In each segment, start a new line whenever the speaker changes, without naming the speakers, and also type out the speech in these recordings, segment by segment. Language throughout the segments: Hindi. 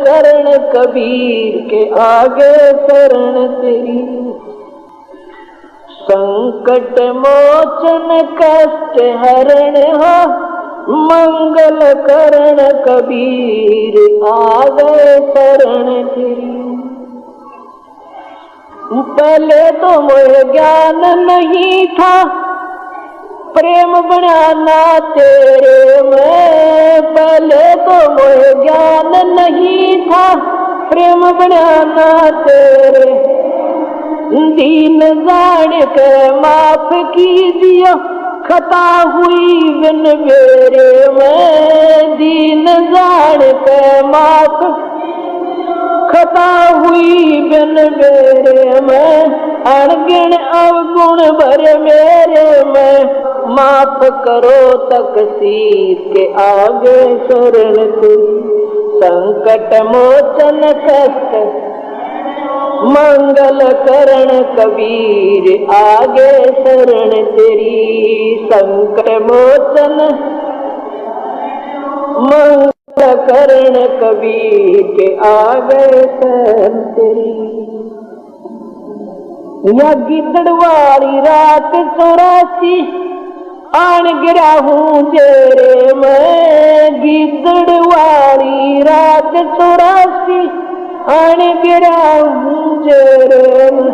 करण कबीर के आगे शरण तेरी। संकट मोचन कष्ट हरण हो, मंगल करण कबीर आगे शरण तेरी। पहले तो मोह ज्ञान नहीं था, प्रेम बनाना तेरे में। पहले तो मोह ज्ञान नहीं था, प्रेम बनाना तेरे। दीन जान के माफ कीजिए, खता हुई बिन मेरे में। दीन जान के माफ खता हुई बिन मेरे में। अणगिण अवगुण भर मेरे में, माफ करो तकसीर के आगे शरण तेरी। संकट मोचन कष्ट मंगल करण कबीर आगे शरण तेरी। संकट मोचन मंगल करण कबीर के आगे शरण तेरी। या गिद्दड़वारी रात 84 आन गिरा हूँ जेरे में। गिद्दड़वारी रात 84 आन गिरा हूँ जेरे में।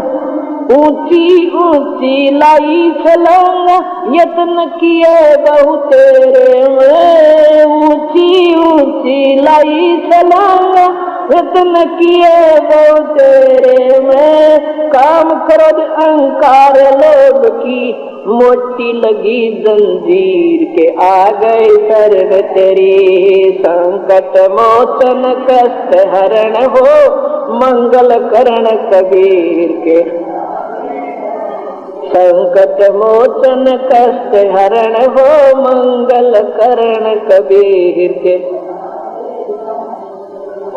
ऊंची ऊंची लाई छलांगा, यत्न किए बहु तेरे में। ऊंची ऊंची लाई छलांगा, यत्न किए बहु तेरे में। काम क्रोध अहंकार लोभ की मोटी लगी जंजीर के आ गए शरण तेरी। संकट मोचन कष्ट हरण हो, मंगल करण कबीर के। संकट मोचन कष्ट हरण हो, मंगल करण कबीर के।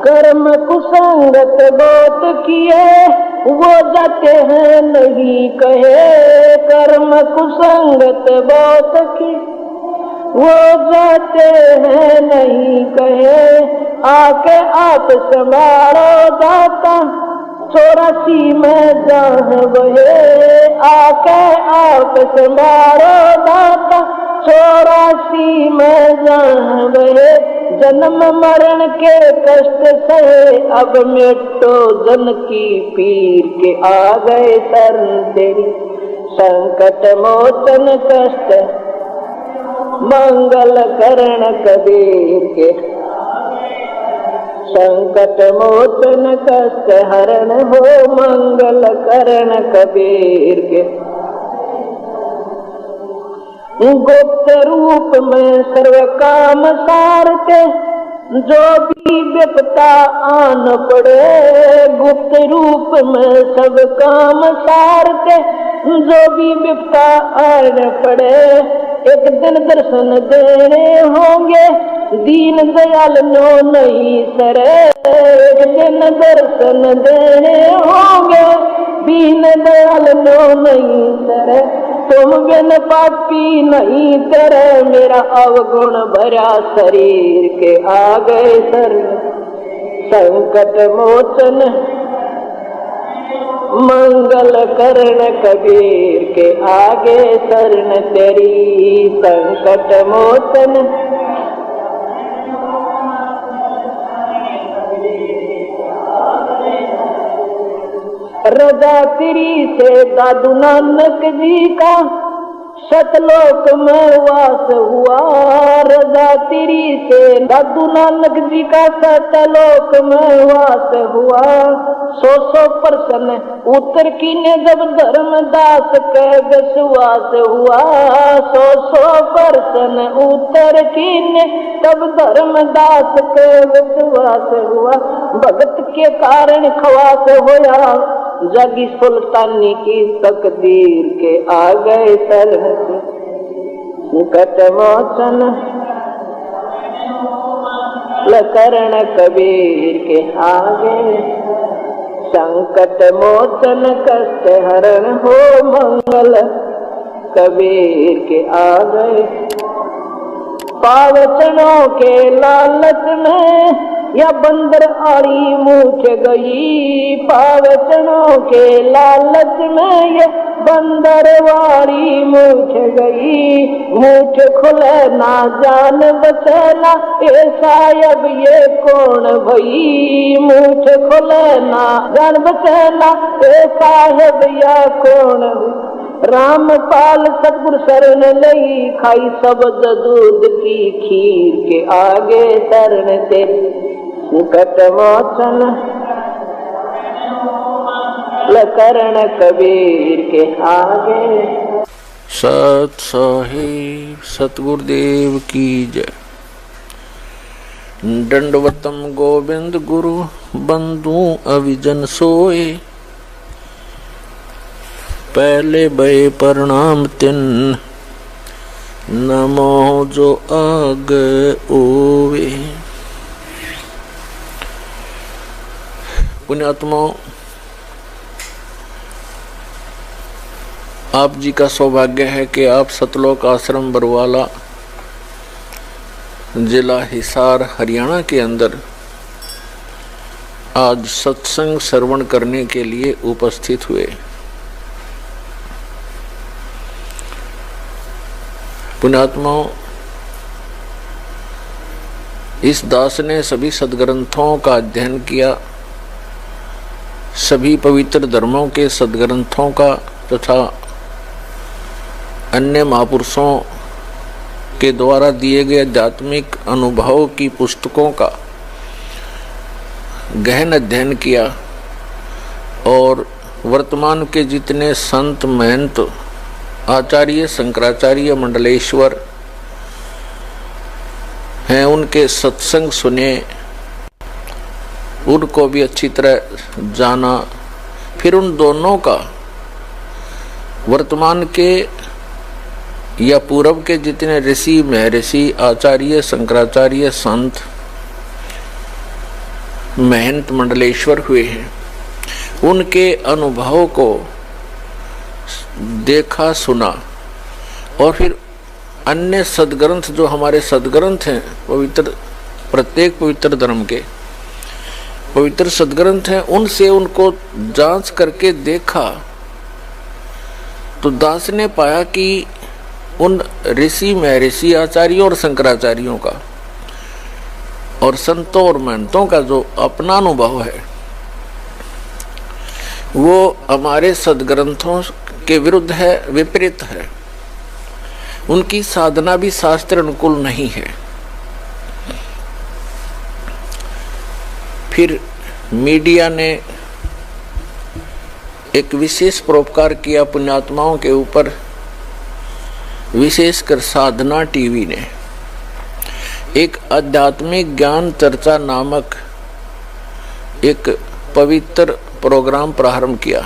कर्म कुसंगत बहुत किए, वो जाते हैं नहीं कहे। कर्म कुसंगत बहुत की, वो जाते हैं नहीं कहे। आके आप संभालो दाता, 84 में जहाँ बहे। आके आप संभालो दाता, 84 में जहाँ बहे। जन्म मरण के कष्ट सहे, अब मिटो जन की पीर के आ गए शरण तेरी। संकट मोचन कष्ट मंगल करण कबीर के। संकट मोचन कष्ट हरण हो, मंगल करण कबीर के। गुप्त रूप में सर्व काम सारते, जो भी विपता आन पड़े। गुप्त रूप में सब काम सारते, जो भी विपता आन पड़े। एक दिन दर्शन देने होंगे, दीन दयाल नो नहीं सरे। एक दिन दर्शन देने होंगे, दीन दयाल नो नहीं सरे। तुम बिन पापी नहीं करे, मेरा अवगुण भरा शरीर के आ गए शरण। संकट मोचन मंगल करण कबीर के आगे शरण तेरी। संकट मोचन रजा तेरी से दादू नानक जी का सतलोक में वास हुआ। रजा तेरी से दादू नानक जी का सतलोक में वास हुआ। 100% उत्तर की ने जब धर्मदास के विश्वास हुआ। 100% उत्तर की ने तब धर्मदास के विश्वास हुआ। भगत के कारण खवास होया, जगी सुल्तानी की तकदीर के आ गए शरण। संकट मोचन करण कबीर के आगे। संकट मोचन कष्ट हरण हो, मंगल कबीर के आगे। पावचनों के लालच में या बंदर आड़ी मूठ गई, पावचनों के लालच में ये बंदर वाड़ी मूठ गई। मूठ खुले ना जान बचना, ऐसा अब ये कौन भई। मूठ खुले ना जान बचना, ऐसा अब या कौन। रामपाल सतगुरु शरण लई, खाई शब्द दूध की खीर के आगे शरण से संकट मोचन करण कबीर के आगे।
सत साहिब सतगुरुदेव की जय। दंडवतम गोविंद गुरु बंधु अविजन सोए, पहले भय प्रणाम तिन नमो जो आग ओवे। पुण्यात्माओं, आप जी का सौभाग्य है कि आप सतलोक आश्रम बरवाला, जिला हिसार, हरियाणा के अंदर आज सत्संग श्रवण करने के लिए उपस्थित हुए। पुण्यात्माओं, इस दास ने सभी सदग्रंथों का अध्ययन किया, सभी पवित्र धर्मों के सदग्रंथों का तथा अन्य महापुरुषों के द्वारा दिए गए आध्यात्मिक अनुभव की पुस्तकों का गहन अध्ययन किया और वर्तमान के जितने संत महंत आचार्य शंकराचार्य मंडलेश्वर हैं उनके सत्संग सुने, उनको भी अच्छी तरह जाना। फिर उन दोनों का वर्तमान के या पूर्व के जितने ऋषि महर्षि आचार्य शंकराचार्य संत महंत मंडलेश्वर हुए हैं, उनके अनुभव को देखा सुना। और फिर अन्य सदग्रंथ जो हमारे सदग्रंथ हैं, पवित्र प्रत्येक पवित्र धर्म के पवित्र सदग्रंथ हैं, उनसे उनको जांच करके देखा तो दास ने पाया कि उन ऋषि महर्षि आचार्यों और शंकराचार्यों का और संतों और महंतों का जो अपना अनुभव है वो हमारे सदग्रंथों के विरुद्ध है, विपरीत है। उनकी साधना भी शास्त्र अनुकूल नहीं है। फिर मीडिया ने एक विशेष परोपकार किया पुण्यात्माओं के ऊपर, विशेषकर साधना टीवी ने एक आध्यात्मिक ज्ञान चर्चा नामक एक पवित्र प्रोग्राम प्रारंभ किया।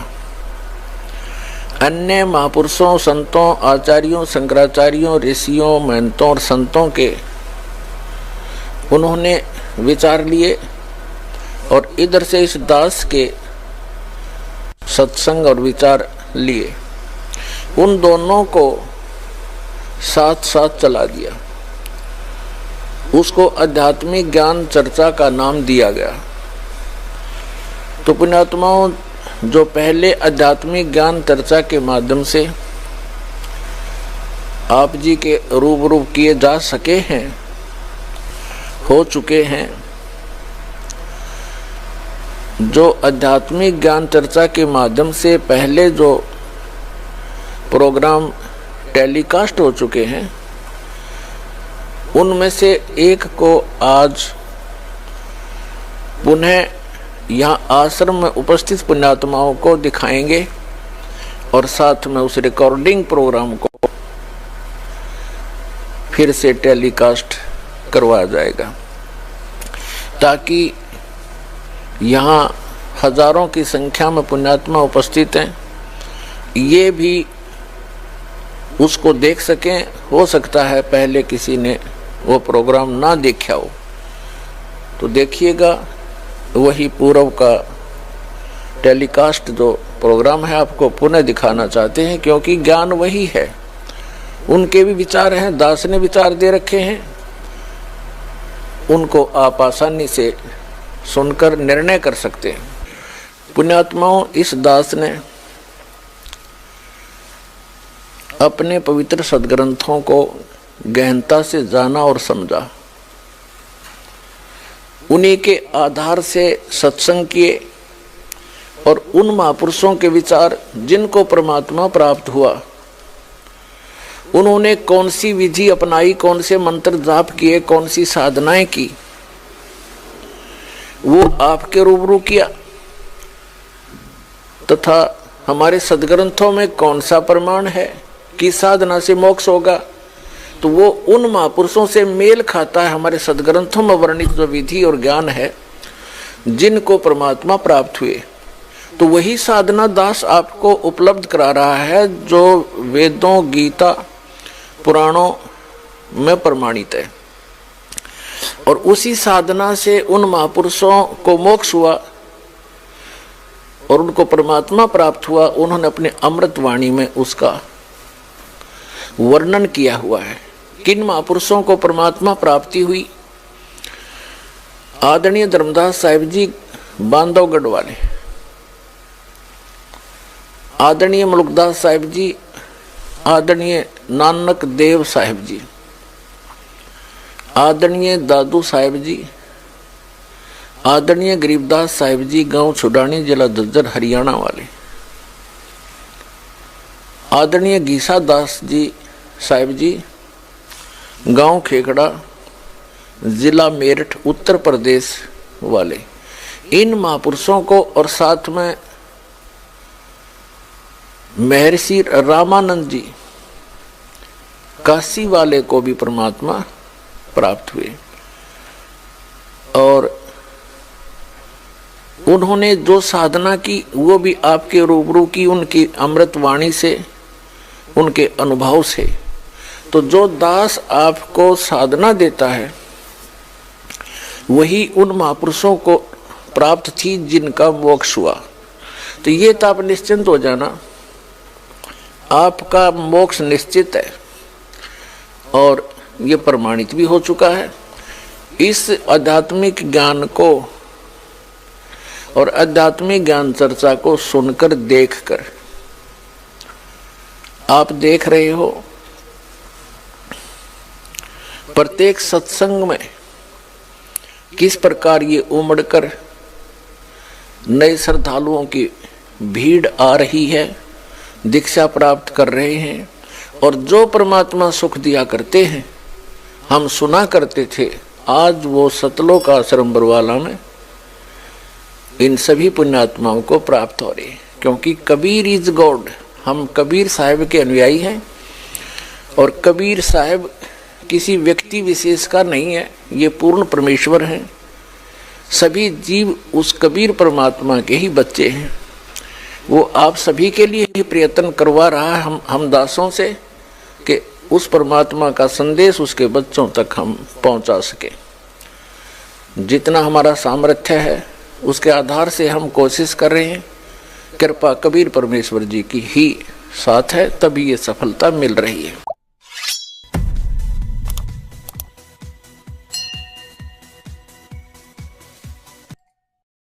अन्य महापुरुषों, संतों, आचार्यों, शंकराचार्यों, ऋषियों, महंतों और संतों के उन्होंने विचार लिए और इधर से इस दास के सत्संग और विचार लिए। उन दोनों को साथ साथ चला दिया। उसको आध्यात्मिक ज्ञान चर्चा का नाम दिया गया। तो पुण्यात्माओं, जो पहले आध्यात्मिक ज्ञान चर्चा के माध्यम से आप जी के रूबरू किए जा सके हैं, हो चुके हैं, जो आध्यात्मिक ज्ञान चर्चा के माध्यम से पहले जो प्रोग्राम टेलीकास्ट हो चुके हैं, उनमें से एक को आज पुनः यहाँ आश्रम में उपस्थित पुण्यात्माओं को दिखाएंगे और साथ में उस रिकॉर्डिंग प्रोग्राम को फिर से टेलीकास्ट करवाया जाएगा, ताकि यहाँ हजारों की संख्या में पुण्यात्मा उपस्थित हैं, ये भी उसको देख सकें। हो सकता है पहले किसी ने वो प्रोग्राम ना देखा हो, तो देखिएगा। वही पूर्व का टेलीकास्ट जो प्रोग्राम है आपको पुनः दिखाना चाहते हैं, क्योंकि ज्ञान वही है। उनके भी विचार हैं, दास ने विचार दे रखे हैं, उनको आप आसानी से सुनकर निर्णय कर सकते हैं। पुण्यात्माओं, इस दास ने अपने पवित्र सदग्रंथों को गहनता से जाना और समझा, उन्हीं के आधार से सत्संग किए और उन महापुरुषों के विचार जिनको परमात्मा प्राप्त हुआ, उन्होंने कौन सी विधि अपनाई, कौन से मंत्र जाप किए, कौन सी साधनाएं की, वो आपके रूबरू किया। तथा हमारे सदग्रंथों में कौन सा प्रमाण है कि साधना से मोक्ष होगा, तो वो उन महापुरुषों से मेल खाता है। हमारे सदग्रंथों में वर्णित जो विधि और ज्ञान है जिनको परमात्मा प्राप्त हुए, तो वही साधना दास आपको उपलब्ध करा रहा है जो वेदों, गीता, पुराणों में प्रमाणित है। और उसी साधना से उन महापुरुषों को मोक्ष हुआ और उनको परमात्मा प्राप्त हुआ। उन्होंने अपने अमृत वाणी में उसका वर्णन किया हुआ है। किन महापुरुषों को परमात्मा प्राप्ति हुई? आदरणीय धर्मदास साहिब जी बांधवगढ़ वाले, आदरणीय मुल्कदास साहिब जी, आदरणीय नानक देव साहिब जी, आदरणीय दादू साहिब जी, आदरणीय गरीबदास साहिब जी, गांव छुडानी, जिला झज्जर, हरियाणा वाले, आदरणीय गीसा दास जी साहिब जी, गांव खेखड़ा, जिला मेरठ, उत्तर प्रदेश वाले, इन महापुरुषों को और साथ में महर्षि रामानंद जी काशी वाले को भी परमात्मा प्राप्त हुए। और उन्होंने जो साधना की वो भी आपके रूबरू की, उनकी अमृत वाणी से, उनके अनुभव से। तो जो दास आपको साधना देता है वही उन महापुरुषों को प्राप्त थी जिनका मोक्ष हुआ। तो ये तो आप निश्चिंत हो जाना, आपका मोक्ष निश्चित है और ये प्रमाणित भी हो चुका है। इस आध्यात्मिक ज्ञान को और आध्यात्मिक ज्ञान चर्चा को सुनकर, देखकर आप देख रहे हो प्रत्येक सत्संग में किस प्रकार ये उमड़कर नए श्रद्धालुओं की भीड़ आ रही है, दीक्षा प्राप्त कर रहे हैं। और जो परमात्मा सुख दिया करते हैं, हम सुना करते थे, आज वो सतलोक आश्रम बरवाला में इन सभी पुण्यात्माओं को प्राप्त हो रहे हैं। क्योंकि कबीर इज गॉड, हम कबीर साहब के अनुयायी हैं और कबीर साहब किसी व्यक्ति विशेष का नहीं है, ये पूर्ण परमेश्वर हैं। सभी जीव उस कबीर परमात्मा के ही बच्चे हैं। वो आप सभी के लिए ही प्रयत्न करवा रहा है हम दासों से कि उस परमात्मा का संदेश उसके बच्चों तक हम पहुंचा सके। जितना हमारा सामर्थ्य है उसके आधार से हम कोशिश कर रहे हैं। कृपा कबीर परमेश्वर जी की ही साथ है, तभी ये सफलता मिल रही है।